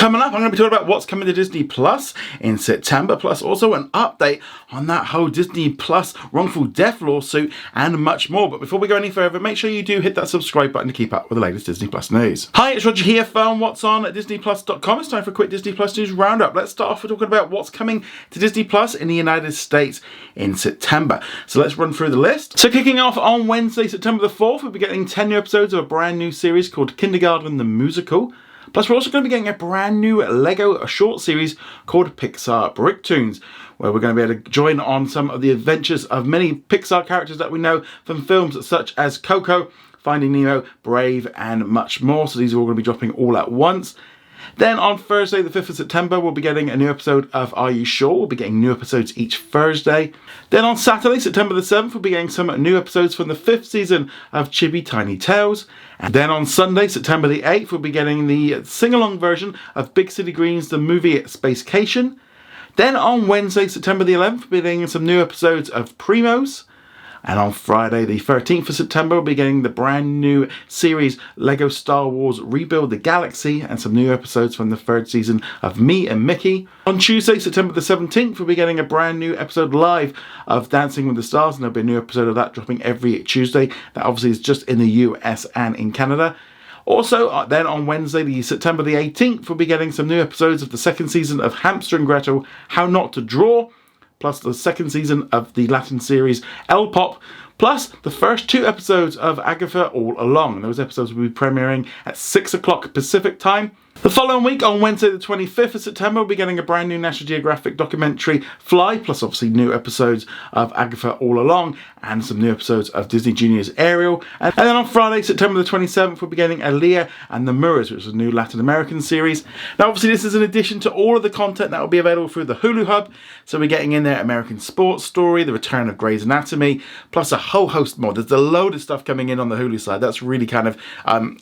Coming up, I'm going to be talking about what's coming to Disney Plus in September, plus also an update on that whole Disney Plus wrongful death lawsuit and much more. But before we go any further, make sure you do hit that subscribe button to keep up with the latest Disney Plus news. Hi, it's Roger here from What's On at DisneyPlus.com. It's time for a quick Disney Plus news roundup. Let's start off with talking about what's coming to Disney Plus in the United States in September. So let's run through the list. So kicking off on Wednesday, September the 4th, we'll be getting 10 new episodes of a brand new series called Kindergarten the Musical. Plus, we're also going to be getting a brand new Lego short series called Pixar Bricktoons, where we're going to be able to join on some of the adventures of many Pixar characters that we know from films such as Coco, Finding Nemo, Brave, and much more. So these are all going to be dropping all at once. Then on Thursday, the 5th of September, we'll be getting a new episode of Are You Sure? We'll be getting new episodes each Thursday. Then on Saturday, September the 7th, we'll be getting some new episodes from the 5th season of Chibi Tiny Tales. And then on Sunday, September the 8th, we'll be getting the sing-along version of Big City Greens, the movie Spacecation. Then on Wednesday, September the 11th, we'll be getting some new episodes of Primos. And on Friday, the 13th of September, we'll be getting the brand new series Lego Star Wars Rebuild the Galaxy and some new episodes from the 3rd season of Me and Mickey. On Tuesday, September the 17th, we'll be getting a brand new episode live of Dancing with the Stars, and there'll be a new episode of that dropping every Tuesday. That obviously is just in the US and in Canada. Also, then on Wednesday, September the 18th, we'll be getting some new episodes of the 2nd season of Hamster and Gretel, How Not to Draw, plus the 2nd season of the Latin series El Pop, plus the first 2 episodes of Agatha All Along. And those episodes will be premiering at 6 o'clock Pacific time. The following week, on Wednesday the 25th of September, we'll be getting a brand new National Geographic documentary, Fly, plus obviously new episodes of Agatha All Along and some new episodes of Disney Junior's Ariel. And then on Friday, September the 27th, we'll be getting Aaliyah and the Mirrors, which is a new Latin American series. Now, obviously, this is in addition to all of the content that will be available through the Hulu Hub. So we're getting in there American Sports Story, the return of Grey's Anatomy, plus a whole host more. There's a load of stuff coming in on the Hulu side. That's really kind of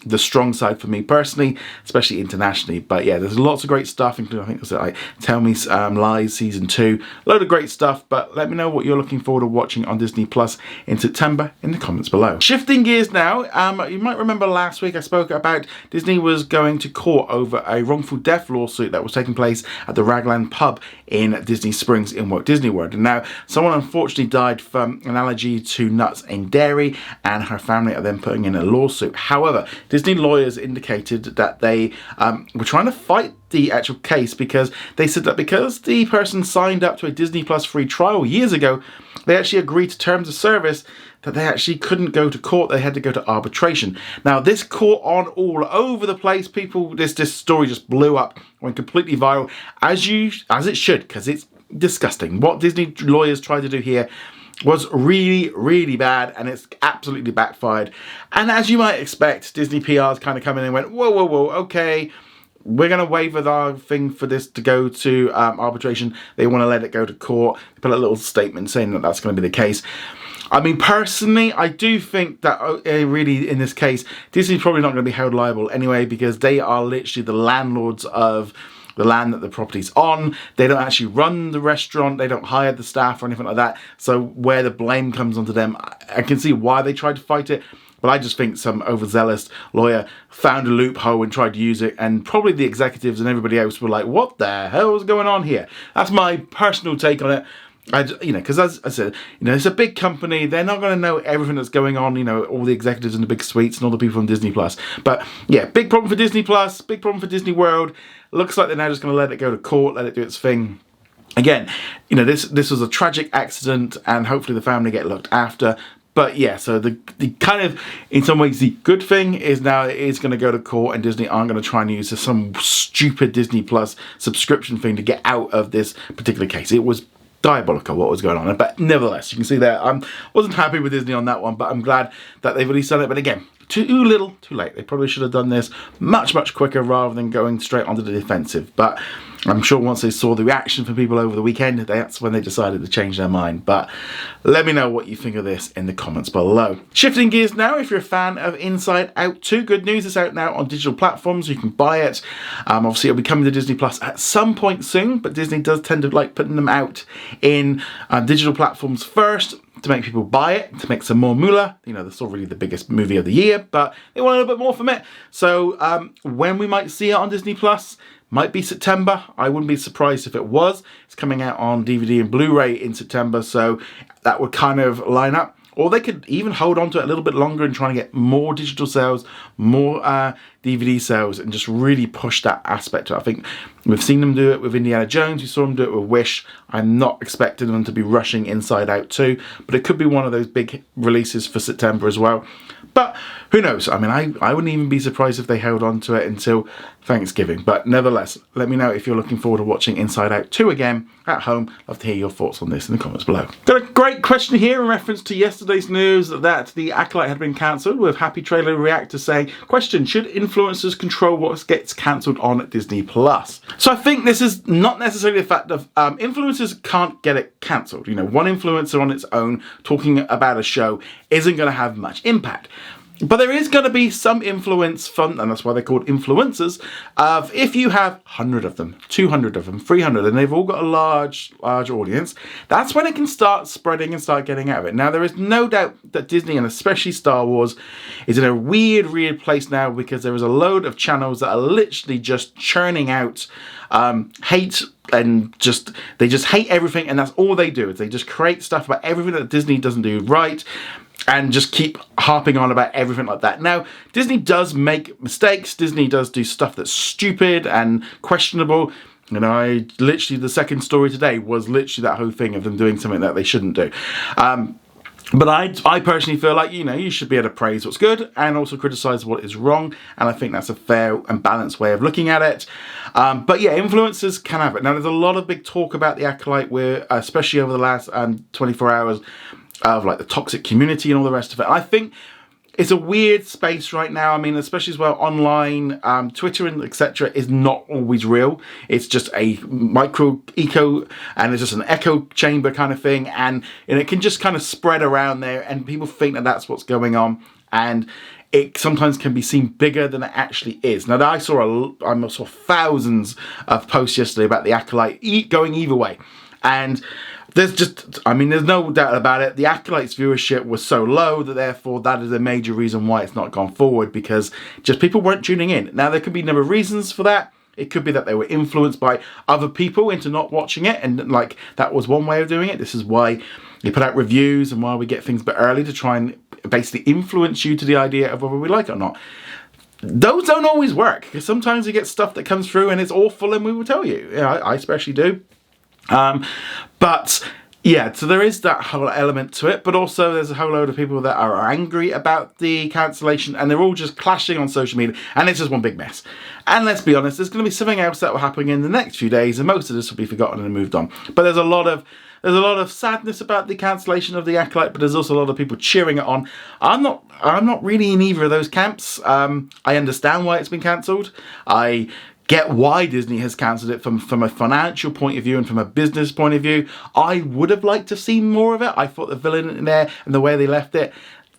the strong side for me personally, especially internationally. But yeah, there's lots of great stuff, including I think it was like Tell Me Lies Season 2. Load of great stuff, but let me know what you're looking forward to watching on Disney Plus in September in the comments below. Shifting gears now, you might remember last week I spoke about Disney was going to court over a wrongful death lawsuit that was taking place at the Raglan pub in Disney Springs in Walt Disney World. And now someone unfortunately died from an allergy to nuts and dairy, and her family are then putting in a lawsuit. However, Disney lawyers indicated that they were trying to fight the actual case because they said that because the person signed up to a Disney Plus free trial years ago, they actually agreed to terms of service that they actually couldn't go to court. They had to go to arbitration. Now, this caught on all over the place. People, this story just blew up, went completely viral, as it should, because it's disgusting. What Disney lawyers tried to do here was really, really bad, and it's absolutely backfired. And as you might expect, Disney PR's kind of come in and went, whoa, whoa, whoa, okay, we're going to waiver our thing for this to go to arbitration. They want to let it go to court. They put a little statement saying that that's going to be the case. I mean, personally, I do think that really, in this case, Disney's probably not going to be held liable anyway, because they are literally the landlords of the land that the property's on. They don't actually run the restaurant. They don't hire the staff or anything like that. So where the blame comes onto them, I can see why they tried to fight it. But I just think some overzealous lawyer found a loophole and tried to use it, and probably the executives and everybody else were like, what the hell is going on here? That's my personal take on it. Because as I said, it's a big company. They're not going to know everything that's going on, all the executives in the big suites and all the people from Disney Plus. But yeah, big problem for Disney Plus, big problem for Disney World. Looks like they're now just going to let it go to court, let it do its thing. Again, this was a tragic accident, and hopefully the family get looked after. But yeah, so the kind of, in some ways, the good thing is now it is going to go to court, and Disney aren't going to try and use some stupid Disney Plus subscription thing to get out of this particular case. It was diabolical what was going on, but nevertheless, you can see there, I wasn't happy with Disney on that one, but I'm glad that they've released on it. But again, too little, too late. They probably should have done this much, much quicker rather than going straight onto the defensive. But I'm sure once they saw the reaction from people over the weekend, that's when they decided to change their mind. But let me know what you think of this in the comments below. Shifting gears now, if you're a fan of Inside Out 2, good news, it's out now on digital platforms. You can buy it. Obviously, it'll be coming to Disney Plus at some point soon, but Disney does tend to like putting them out in digital platforms first to make people buy it, to make some more moolah. They're still really the biggest movie of the year, but they want a little bit more from it. So when we might see it on Disney Plus, Might be September. I wouldn't be surprised if it was. It's coming out on DVD and Blu-ray in September, so that would kind of line up. Or they could even hold on to it a little bit longer and try and get more digital sales, more DVD sales, and just really push that aspect. I think we've seen them do it with Indiana Jones. We saw them do it with Wish. I'm not expecting them to be rushing Inside Out 2, but it could be one of those big releases for September as well. But who knows? I mean, I wouldn't even be surprised if they held on to it until Thanksgiving. But nevertheless, let me know if you're looking forward to watching Inside Out 2 again at home. Love to hear your thoughts on this in the comments below. Got a great question here in reference to yesterday's news that The Acolyte had been cancelled, with Happy Trailer Reactor saying, question, should influencers control what gets cancelled on Disney Plus? So I think this is not necessarily the fact of influencers can't get it cancelled. You know, one influencer on its own talking about a show isn't going to have much impact. But there is going to be some influence from, and that's why they're called influencers, of if you have 100 of them, 200 of them, 300, and they've all got a large audience, that's when it can start spreading and start getting out of it. Now, there is no doubt that Disney, and especially Star Wars, is in a weird place now, because there is a load of channels that are literally just churning out hate, and they just hate everything, and that's all they do, is they just create stuff about everything that Disney doesn't do right, and just keep harping on about everything like that. Now, Disney does make mistakes. Disney does do stuff that's stupid and questionable. You know, the second story today was literally that whole thing of them doing something that they shouldn't do. But I personally feel like, you know, you should be able to praise what's good and also criticize what is wrong. And I think that's a fair and balanced way of looking at it. But yeah, influencers can have it. Now, there's a lot of big talk about The Acolyte, where, especially over the last 24 hours, of like the toxic community and all the rest of it. I think it's a weird space right now. I mean, especially as well online, Twitter and etc. is not always real. It's just a echo, and it's just an echo chamber kind of thing, and it can just kind of spread around there, and people think that that's what's going on, and it sometimes can be seen bigger than it actually is. Now, I saw thousands of posts yesterday about The Acolyte going either way, and there's no doubt about it. The Acolyte's viewership was so low that therefore that is a major reason why it's not gone forward, because just people weren't tuning in. Now, there could be a number of reasons for that. It could be that they were influenced by other people into not watching it, and like that was one way of doing it. This is why they put out reviews and why we get things a bit early, to try and basically influence you to the idea of whether we like it or not. Those don't always work, because sometimes you get stuff that comes through and it's awful, and we will tell you. Yeah, I especially do. But yeah, so there is that whole element to it, but also there's a whole load of people that are angry about the cancellation, and they're all just clashing on social media, and it's just one big mess. And let's be honest, there's going to be something else that will happen in the next few days, and most of this will be forgotten and moved on. But there's a lot of sadness about the cancellation of The Acolyte, but there's also a lot of people cheering it on. I'm not really in either of those camps. I understand why it's been cancelled. I get why Disney has cancelled it from a financial point of view and from a business point of view. I would have liked to see more of it. I thought the villain in there and the way they left it,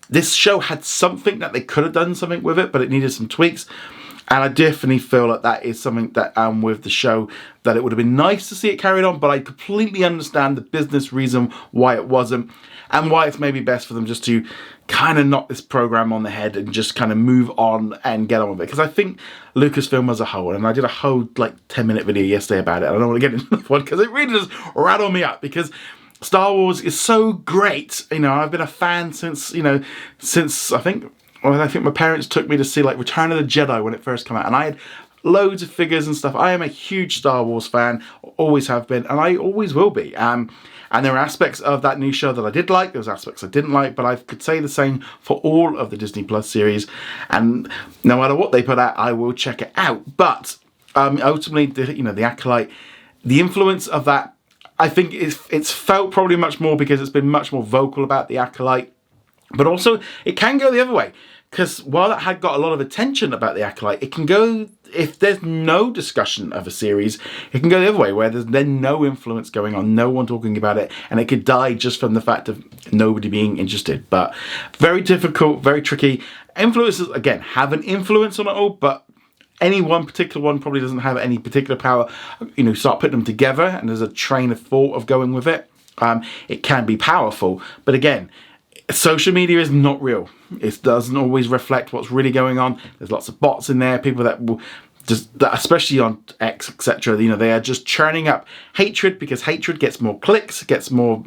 this show had something that they could have done something with it, but it needed some tweaks. And I definitely feel like that is something that with the show, that it would have been nice to see it carried on, but I completely understand the business reason why it wasn't, and why it's maybe best for them just to kind of knock this program on the head and just kind of move on and get on with it. Because I think Lucasfilm as a whole, and I did a whole 10-minute video yesterday about it, and I don't want to get into the one because it really does rattle me up, because Star Wars is so great. You know, I've been a fan since I think my parents took me to see like Return of the Jedi when it first came out, and I had loads of figures and stuff. I am a huge Star Wars fan, always have been, and I always will be. And there are aspects of that new show that I did like, there was aspects I didn't like, but I could say the same for all of the Disney Plus series, and no matter what they put out, I will check it out. But ultimately, The Acolyte, the influence of that, I think it's felt probably much more because it's been much more vocal about The Acolyte, but also it can go the other way. Because while it had got a lot of attention about The Acolyte, it can go, if there's no discussion of a series, it can go the other way, where there's then no influence going on, no one talking about it, and it could die just from the fact of nobody being interested. But very difficult, very tricky. Influencers, again, have an influence on it all, but any one particular one probably doesn't have any particular power. Start putting them together, and there's a train of thought of going with it. It can be powerful, but again, social media is not real. It doesn't always reflect what's really going on. There's lots of bots in there, people that will just especially on X, etc. You know, they are just churning up hatred, because hatred gets more clicks, gets more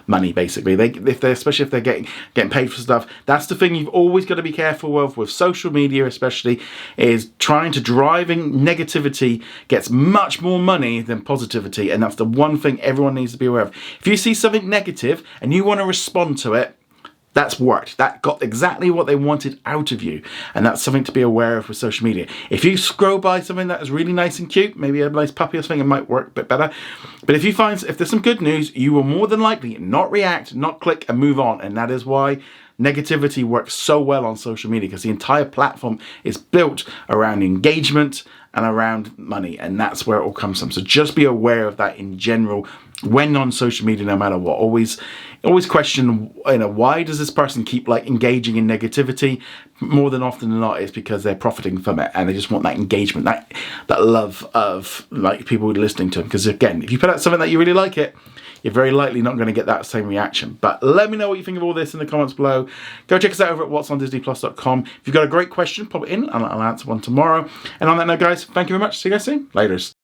money. Basically, especially if they're getting paid for stuff. That's the thing you've always got to be careful of with social media, especially, is trying to driving negativity gets much more money than positivity, and that's the one thing everyone needs to be aware of. If you see something negative and you want to respond to it, that's worked. That got exactly what they wanted out of you. And that's something to be aware of with social media. If you scroll by something that is really nice and cute, maybe a nice puppy or something, it might work a bit better. But if there's some good news, you will more than likely not react, not click, and move on. And that is why negativity works so well on social media, because the entire platform is built around engagement and around money, and that's where it all comes from. So just be aware of that in general when on social media, no matter what. Always question, why does this person keep engaging in negativity? More than often than not, it's because they're profiting from it, and they just want that engagement, that love of people listening to them. Because again, if you put out something that you really like it, you're very likely not going to get that same reaction. But let me know what you think of all this in the comments below. Go check us out over at whatsondisneyplus.com. If you've got a great question, pop it in and I'll answer one tomorrow. And on that note, guys, thank you very much. See you guys soon. Laters.